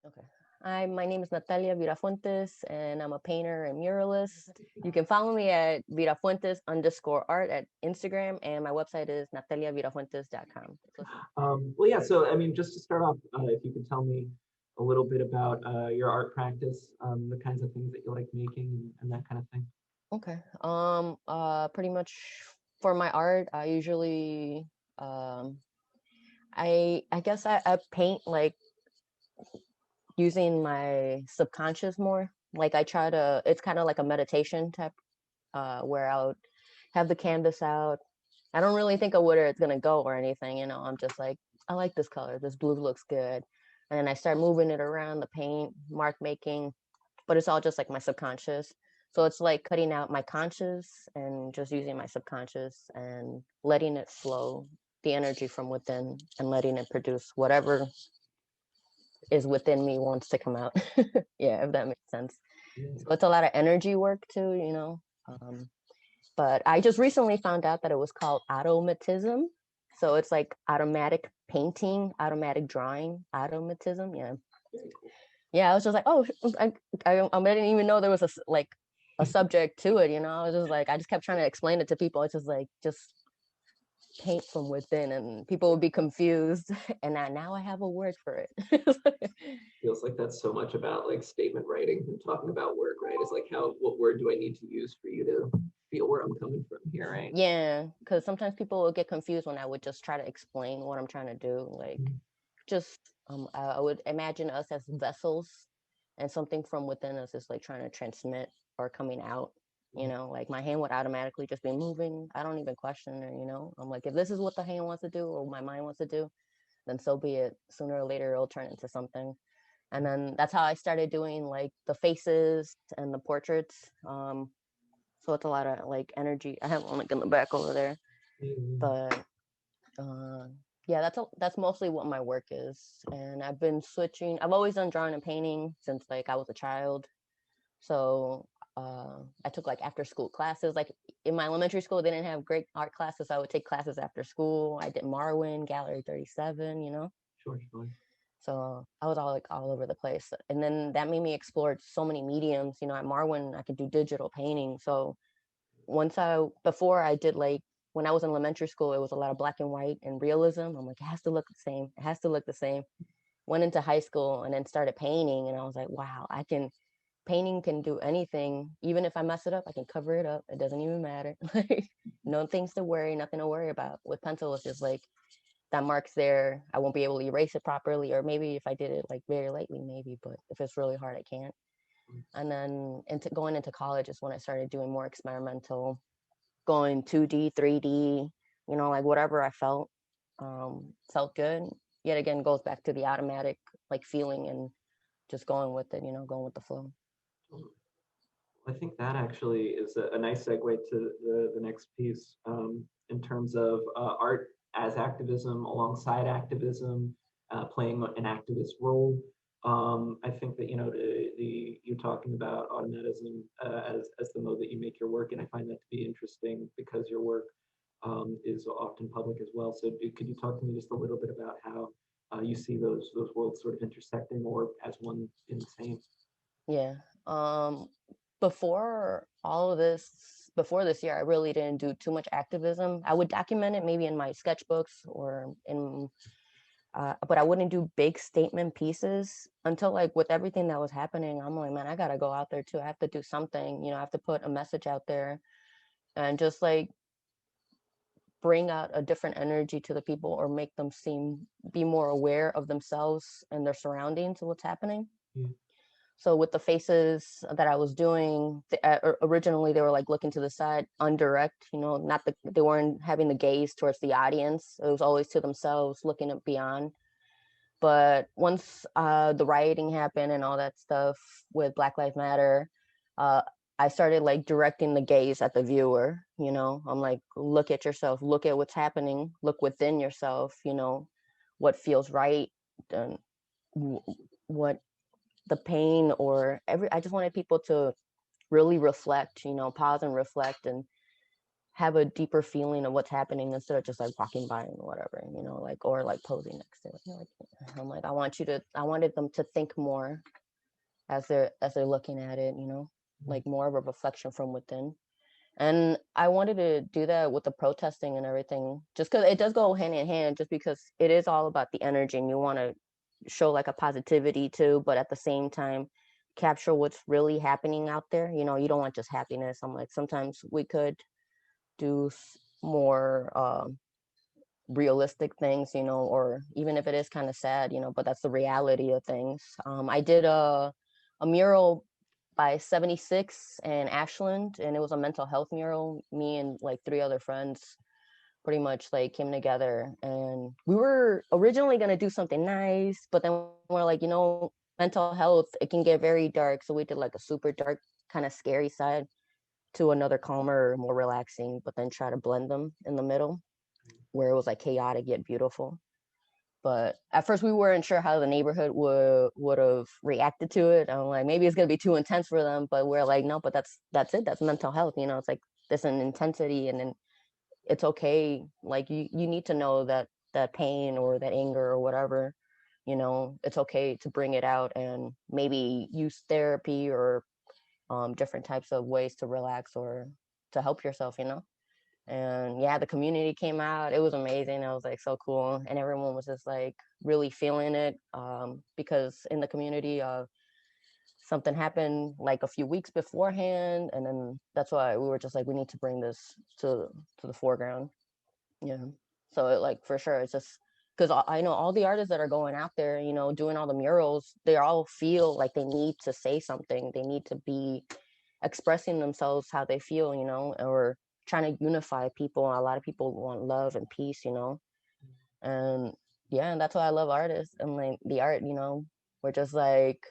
Okay. My name is Natalia Virafuentes, and I'm a painter and muralist. You can follow me at Virafuentes_art at Instagram, and my website is nataliavirafuentes.com. Well, yeah. So, I mean, just to start off, if you could tell me a little bit about your art practice, the kinds of things that you like making, and that kind of thing. Okay. Pretty much for my art, I usually, um, I guess I paint like using my subconscious more. Like I try to, it's kind of like a meditation type, where I'll have the canvas out. I don't really think of where it's gonna go or anything, you know. I'm just like, I like this color. This blue looks good. And then I start moving it around the paint, mark making, but it's all just like my subconscious. So it's like cutting out my conscious and just using my subconscious and letting it flow, the energy from within, and letting it produce whatever is within me wants to come out. Yeah, if that makes sense. Yeah. So it's a lot of energy work too, you know. But I just recently found out that it was called automatism. So it's like automatic painting, automatic drawing, automatism. Yeah. Very cool. Yeah. I was just like, oh, I didn't even know there was like a subject to it. You know, I was just like, I just kept trying to explain it to people. It's just like, just paint from within, and people would be confused. And now I have a word for it. Feels like that's so much about like statement writing and talking about work, right? It's like what word do I need to use for you to feel where I'm coming from here, right? Yeah, because sometimes people will get confused when I would just try to explain what I'm trying to do. Like, just I would imagine us as vessels, and something from within us is like trying to transmit or coming out. You know, like my hand would automatically just be moving. I don't even question it. You know, I'm like, if this is what the hand wants to do or my mind wants to do, then so be it. Sooner or later, it'll turn into something. And then that's how I started doing like the faces and the portraits. So it's a lot of like energy. I have one like in the back over there, Mhm. but uh, yeah, that's mostly what my work is. And I've been switching. I've always done drawing and painting since like I was a child. So I took like after school classes. Like in my elementary school, they didn't have great art classes. So I would take classes after school. I did Marwin, Gallery 37, you know. Sure, sure. So I was all like all over the place. And then that made me explore so many mediums. You know, at Marwin, I could do digital painting. So before I did like, when I was in elementary school, it was a lot of black and white and realism. I'm like, it has to look the same. It has to look the same. Went into high school and then started painting, and I was like, wow, painting can do anything. Even if I mess it up, I can cover it up. It doesn't even matter. Like, no things to worry, nothing to worry about. With pencil, it's just like that mark's there. I won't be able to erase it properly, or maybe if I did it like very lightly, maybe, but if it's really hard, I can't. And then going into college is when I started doing more experimental, going 2D, 3D, you know, like whatever I felt good. Yet again, goes back to the automatic like feeling and just going with it, you know, going with the flow. I think that actually is a nice segue to the next piece in terms of art as activism alongside activism, playing an activist role. I think that you talking about automatism as the mode that you make your work, and I find that to be interesting because your work is often public as well. So could you talk to me just a little bit about how you see those worlds sort of intersecting or as one in the same? Yeah. Um, before this year, I really didn't do too much activism. I would document it maybe in my sketchbooks or but I wouldn't do big statement pieces until like with everything that was happening. I'm like, man, I gotta go out there too. I have to do something, you know, I have to put a message out there and just like bring out a different energy to the people or make them be more aware of themselves and their surroundings and what's happening. Yeah. So with the faces that I was doing, originally they were like looking to the side, undirect, you know, not they weren't having the gaze towards the audience. It was always to themselves, looking at beyond. But once the rioting happened and all that stuff with Black Lives Matter, uh, I started like directing the gaze at the viewer. You know, I'm like, look at yourself, look at what's happening, look within yourself. You know, what feels right, and what the pain or every. I just wanted people to really reflect. You know, pause and reflect and have a deeper feeling of what's happening instead of just like walking by and whatever, like, or like posing next to it. I'm like, I wanted them to think more as they're looking at it, like more of a reflection from within. And I wanted to do that with the protesting and everything, just because it does go hand in hand, just because it is all about the energy and you want to show like a positivity too, but at the same time, capture what's really happening out there. You don't want just happiness. I'm like, sometimes we could do more realistic things, or even if it is kind of sad, but that's the reality of things. I did a mural by 76 and Ashland, and it was a mental health mural. Me and like three other friends pretty much like came together, and we were originally going to do something nice, but then we're like, mental health, it can get very dark, so we did like a super dark kind of scary side to another calmer, more relaxing, but then try to blend them in the middle where it was like chaotic yet beautiful. But at first we weren't sure how the neighborhood would have reacted to it. I'm like, maybe it's gonna be too intense for them, but we're like, no, but that's it. That's mental health. It's like there's an intensity, and then it's okay. Like you need to know that pain or that anger or whatever. It's okay to bring it out and maybe use therapy or different types of ways to relax or to help yourself. And yeah, the community came out. It was amazing. It was like so cool, and everyone was just like really feeling it, because in the community something happened like a few weeks beforehand, and then that's why we were just like, we need to bring this to the foreground. Yeah. So like for sure, it's just because I know all the artists that are going out there, doing all the murals, they all feel like they need to say something. They need to be expressing themselves how they feel, or trying to unify people. A lot of people want love and peace. And yeah, and that's why I love artists and like the art. We're just like,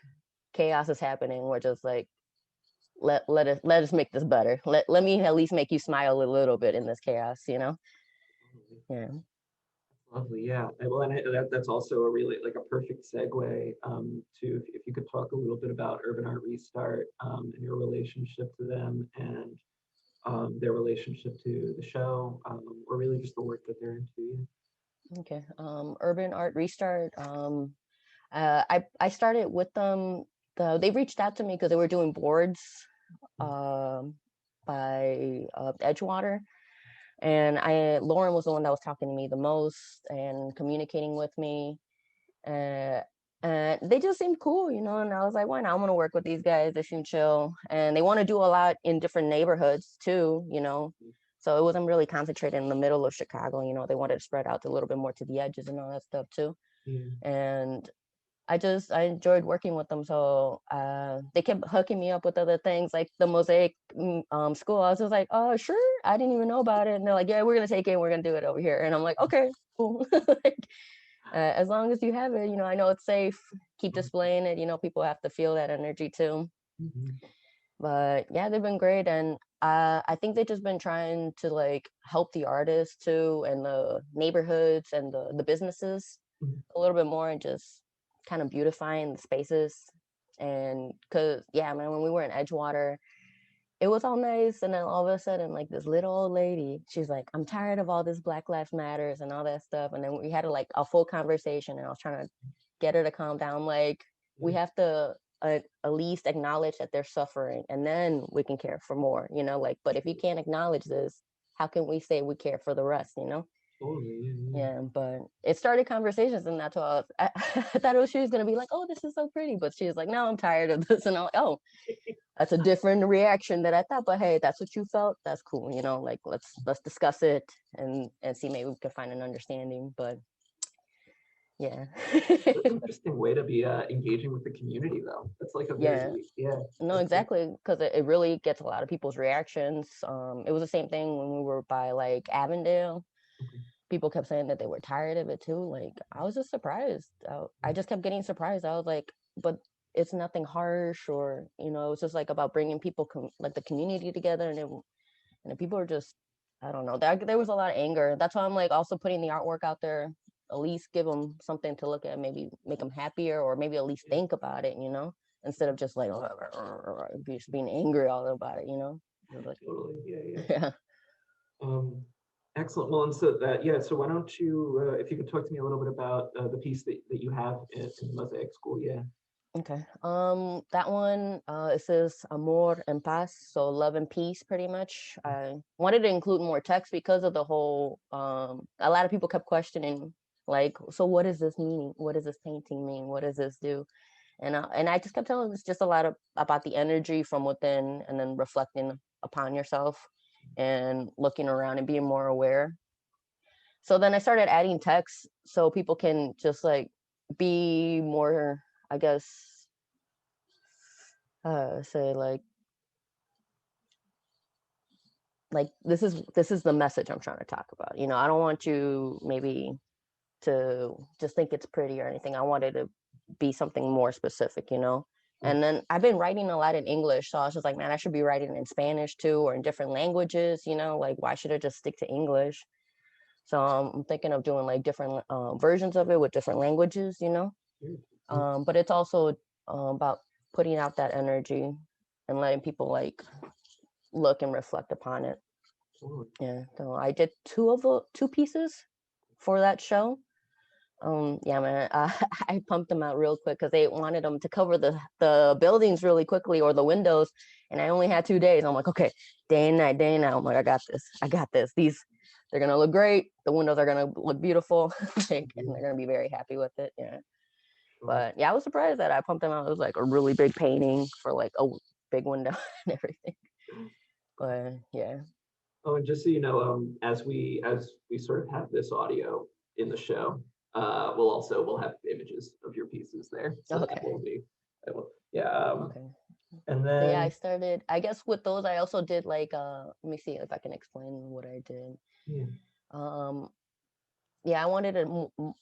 chaos is happening. We're just like, let us make this better. Let me at least make you smile a little bit in this chaos. Yeah. Lovely, yeah. Well, and that's also a really like a perfect segue to if you could talk a little bit about Urban Art Restart and your relationship to them and their relationship to the show, or really just the work that they're into. Okay. Urban Art Restart. I started with them. They reached out to me because they were doing boards um, by Edgewater, and Lauren was the one that was talking to me the most and communicating with me. Uh, and they just seemed cool. And I was like, why not? I want to work with these guys. They seem chill, and they want to do a lot in different neighborhoods too. So it wasn't really concentrated in the middle of Chicago. They wanted to spread out a little bit more to the edges and all that stuff too. Yeah. And I enjoyed working with them. So they kept hooking me up with other things like the Mosaic school. I was just like, oh, sure. I didn't even know about it. And they're like, yeah, we're going to take it and we're going to do it over here. And I'm like, okay, cool. Like, as long as you have it, I know it's safe. Keep displaying it. People have to feel that energy too. Mhm. But yeah, they've been great. And I think they've just been trying to like help the artists too and the neighborhoods and the businesses Mhm. a little bit more and just kind of beautifying the spaces. And because, yeah, man, when we were in Edgewater, it was all nice. And then all of a sudden, like this little old lady, she's like, I'm tired of all this Black Lives Matters and all that stuff. And then we had like a full conversation and I was trying to get her to calm down. Like, we have to at least acknowledge that they're suffering and then we can care for more. Like, but if you can't acknowledge this, how can we say we care for the rest? Totally, yeah, Yeah, but it started conversations, and that's why I thought she was gonna be like, "Oh, this is so pretty," but she was like, "No, I'm tired of this," and I'm like, "Oh, that's a different reaction that I thought." But hey, that's what you felt. That's cool. Like let's discuss it and see maybe we can find an understanding. But yeah, That's an interesting way to be engaging with the community, though. That's like a yeah, very, yeah, no, that's like, exactly, because it really gets a lot of people's reactions. It was the same thing when we were by like Avondale. okay. People kept saying that they were tired of it too. Like I was just surprised. I just kept getting surprised. I was like, but it's nothing harsh or it's just like about bringing people like the community together, and people are just, I don't know. There was a lot of anger. That's why I'm like also putting the artwork out there. At least give them something to look at. Maybe make them happier, or maybe at least Yeah, think about it. Instead of just like just being angry all about it. Just like, totally, yeah, yeah. yeah. Um, Excellent. Well, and so that, yeah, so why don't you, if you could talk to me a little bit about the piece that you have in the Mosaic School, yeah. Okay. That one, it says amor en paz, so love and peace, pretty much. I wanted to include more text because of the whole. A lot of people kept questioning, like, so what is this meaning? What does this painting mean? What does this do? And I just kept telling them it's just a lot of about the energy from within, and then reflecting upon yourself, and looking around and being more aware. So then I started adding text so people can just like be more, I guess, say like this is the message I'm trying to talk about. I don't want you maybe to just think it's pretty or anything. I wanted to be something more specific. Mm. And then I've been writing a lot in English, so I was just like, man, I should be writing in Spanish too, or in different languages. Like, why should I just stick to English? So I'm thinking of doing like different versions of it with different languages. Mm. But it's also about putting out that energy and letting people like look and reflect upon it. Totally. Yeah. So I did two pieces for that show. Yeah, man, I pumped them out real quick because they wanted them to cover the buildings really quickly, or the windows, and I only had 2 days. I'm like, okay, day and night. I'm like, I got this. They're gonna look great. The windows are gonna look beautiful, like, and they're gonna be very happy with it. Yeah. Sure. But yeah, I was surprised that I pumped them out. It was like a really big painting for like a big window and everything. But yeah. Oh, and just so you know, as we sort of have this audio in the show, we'll have images of your pieces there, so Okay. that will, yeah. Okay. And So yeah, I then, started. I guess with those, I also did like. Let me see if I can explain what I did. yeah, Um, yeah, I wanted it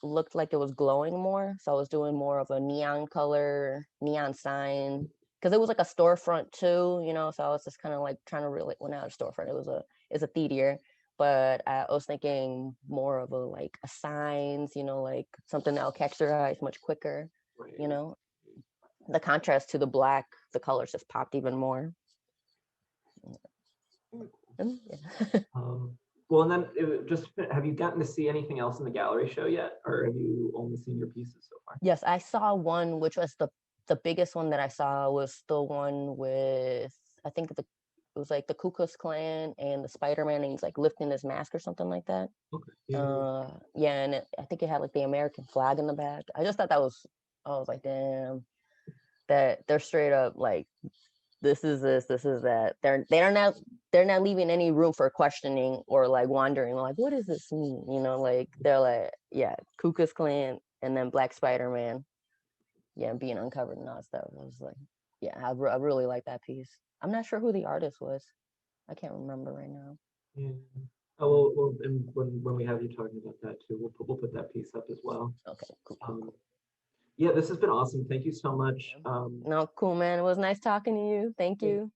look like it was glowing more, so I was doing more of a neon color, neon sign, because it was like a storefront too. So I was just kind of like trying to really, well, not a storefront. It's a theater, but I was thinking more of a like a signs, like something that'll catch their eyes much quicker. You right. know, the contrast to the black, the colors just popped even more. Very cool. Yeah. Um, well, and then just have you gotten to see anything else in the gallery show yet, or have you only seen your pieces so far? Yes, I saw one, which was the biggest one that I saw was the one with, I think it was like the Ku Klux Klan and the Spider-Man, and he's like lifting his mask or something like that. Okay. Yeah. Yeah, and I think it had like the American flag in the back. I just thought I was like, damn, that they're straight up like, this is that. They're not leaving any room for questioning or like wondering, like, what does this mean? Like they're like, yeah, Ku Klux Klan and then Black Spider-Man, yeah, being uncovered and all that stuff. I was like, yeah, I really like that piece. I'm not sure who the artist was. I can't remember right now. Yeah. Oh, Yeah. and when we have you talking about that too, we'll put that piece up as well. Okay, cool, cool, Um, cool. yeah, this has been awesome. Thank you so much. Yeah. No, cool, man. It was nice talking to you. Thank Yeah. you.